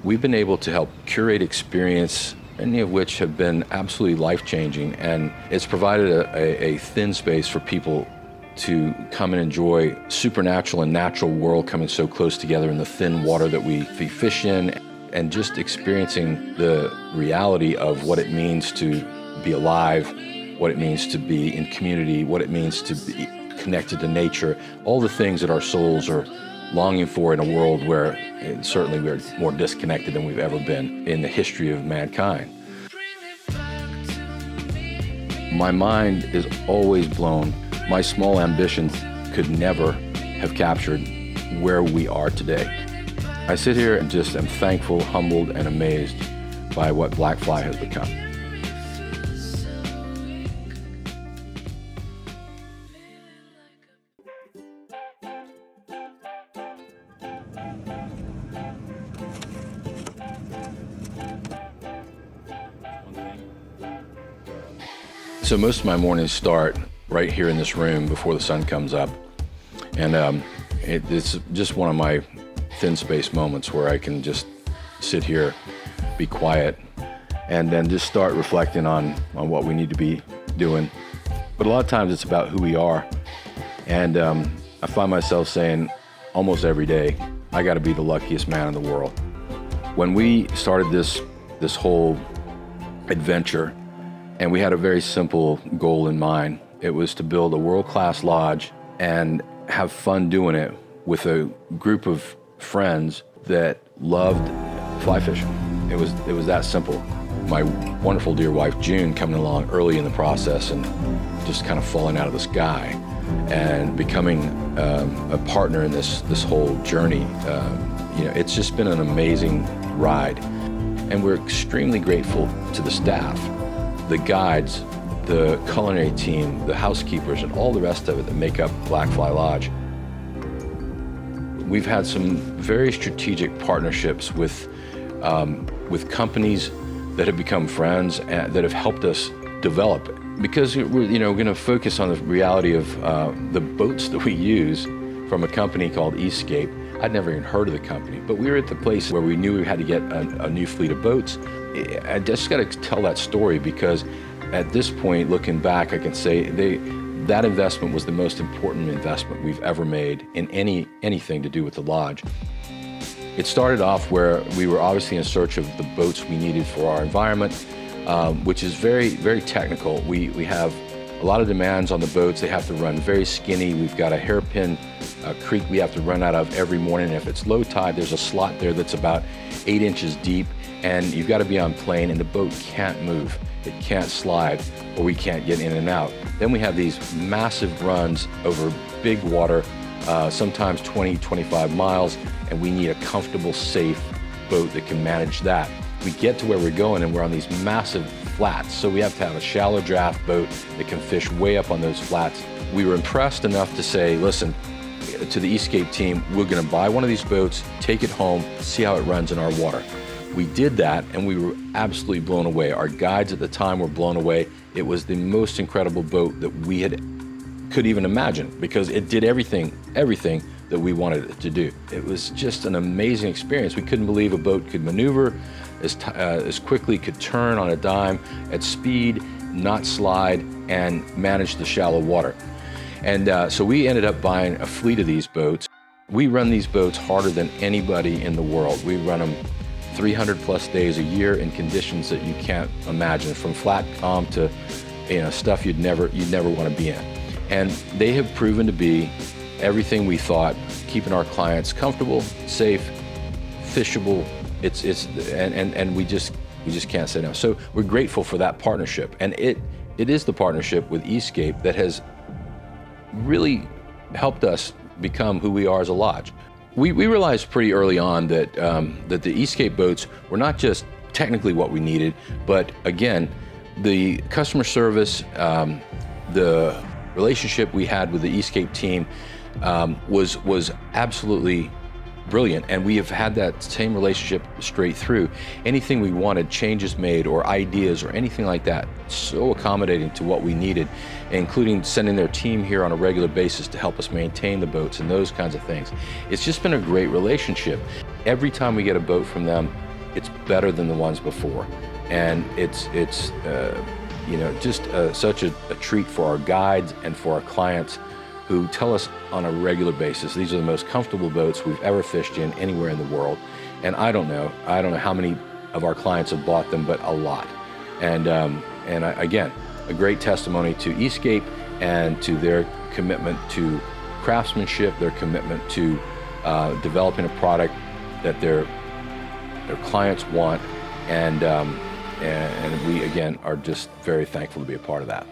We've been able to help curate experience, many of which have been absolutely life-changing, and it's provided a thin space for people to come and enjoy supernatural and natural world coming so close together in the thin water that we fish in, and just experiencing the reality of what it means to be alive, what it means to be in community, what it means to be connected to nature, all the things that our souls are longing for in a world where certainly we're more disconnected than we've ever been in the history of mankind. My mind is always blown. My small ambitions could never have captured where we are today. I sit here and just am thankful, humbled, and amazed by what Blackfly has become. So most of my mornings start right here in this room before the sun comes up. And it's just one of my thin space moments where I can just sit here, be quiet, and then just start reflecting on what we need to be doing. But a lot of times it's about who we are. And I find myself saying almost every day, I gotta be the luckiest man in the world. When we started this whole adventure, and we had a very simple goal in mind. It was to build a world-class lodge and have fun doing it with a group of friends that loved fly fishing. It was that simple. My wonderful dear wife, June, coming along early in the process and just kind of falling out of the sky and becoming a partner in this whole journey. It's just been an amazing ride. And we're extremely grateful to the staff, the guides, the culinary team, the housekeepers, and all the rest of it that make up Blackfly Lodge. We've had some very strategic partnerships with companies that have become friends and that have helped us develop it. Because we're going to focus on the reality of the boats that we use from a company called Escape. I'd never even heard of the company, but we were at the place where we knew we had to get a new fleet of boats. I just got to tell that story because at this point, looking back, I can say that investment was the most important investment we've ever made in anything to do with the lodge. It started off where we were obviously in search of the boats we needed for our environment, which is very, very technical. We have a lot of demands on the boats. They have to run very skinny. We've got a hairpin creek we have to run out of every morning. If it's low tide, there's a slot there that's about 8 inches deep, and you've got to be on plane, and the boat can't move. It can't slide, or we can't get in and out. Then we have these massive runs over big water, sometimes 20, 25 miles, and we need a comfortable, safe boat that can manage that. We get to where we're going, and we're on these massive flats, so we have to have a shallow draft boat that can fish way up on those flats. We were impressed enough to say, listen, to the Escape team, we're going to buy one of these boats, take it home, see how it runs in our water. We did that, and we were absolutely blown away. Our guides at the time were blown away. It was the most incredible boat that we could even imagine, because it did everything that we wanted it to do. It was just an amazing experience. We couldn't believe a boat could maneuver as quickly, could turn on a dime at speed, not slide, and manage the shallow water. And so we ended up buying a fleet of these boats. We run these boats harder than anybody in the world. We run them 300 plus days a year in conditions that you can't imagine, from flat calm to stuff you'd never want to be in. And they have proven to be everything we thought, keeping our clients comfortable, safe, fishable. And we just can't say no. So we're grateful for that partnership, and it is the partnership with Escape that has really helped us become who we are as a lodge. We realized pretty early on that the Escape boats were not just technically what we needed, but again, the customer service, the relationship we had with the Escape team was absolutely brilliant, and we have had that same relationship straight through. Anything we wanted, changes made, or ideas, or anything like that, so accommodating to what we needed, including sending their team here on a regular basis to help us maintain the boats and those kinds of things. It's just been a great relationship. Every time we get a boat from them, it's better than the ones before, and it's just such a treat for our guides and for our clients, who tell us on a regular basis, these are the most comfortable boats we've ever fished in anywhere in the world. And I don't know how many of our clients have bought them, but a lot. Again, a great testimony to Eastcape and to their commitment to craftsmanship, their commitment to developing a product that their clients want, and we again are just very thankful to be a part of that.